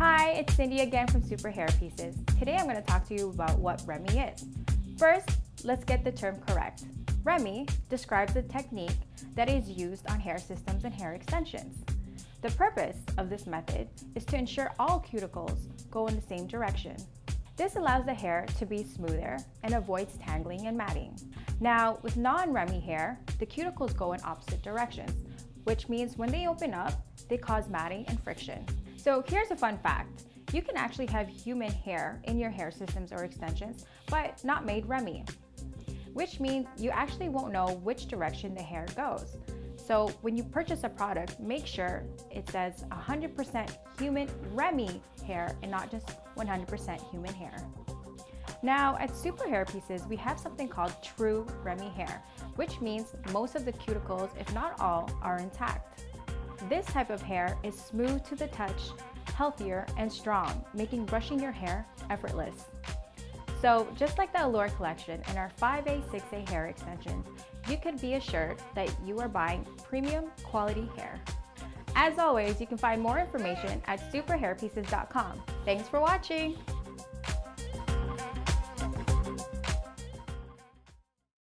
Hi, it's Cindy again from Superhairpieces. Today I'm going to talk to you about what Remy is. First, let's get the term correct. Remy describes a technique that is used on hair systems and hair extensions. The purpose of this method is to ensure all cuticles go in the same direction. This allows the hair to be smoother and avoids tangling and matting. Now, with non-Remy hair, the cuticles go in opposite directions, which means when they open up, they cause matting and friction. So here's a fun fact. You can actually have human hair in your hair systems or extensions, but not made Remy, which means you actually won't know which direction the hair goes. So when you purchase a product, make sure it says 100% human Remy hair and not just 100% human hair. Now at Superhairpieces, we have something called true Remy hair, which means most of the cuticles, if not all, are intact. This type of hair is smooth to the touch, healthier and strong, making brushing your hair effortless. So just like the Allure collection and our 5A, 6A hair extensions, you can be assured that you are buying premium quality hair. As always, you can find more information at superhairpieces.com. Thanks for watching!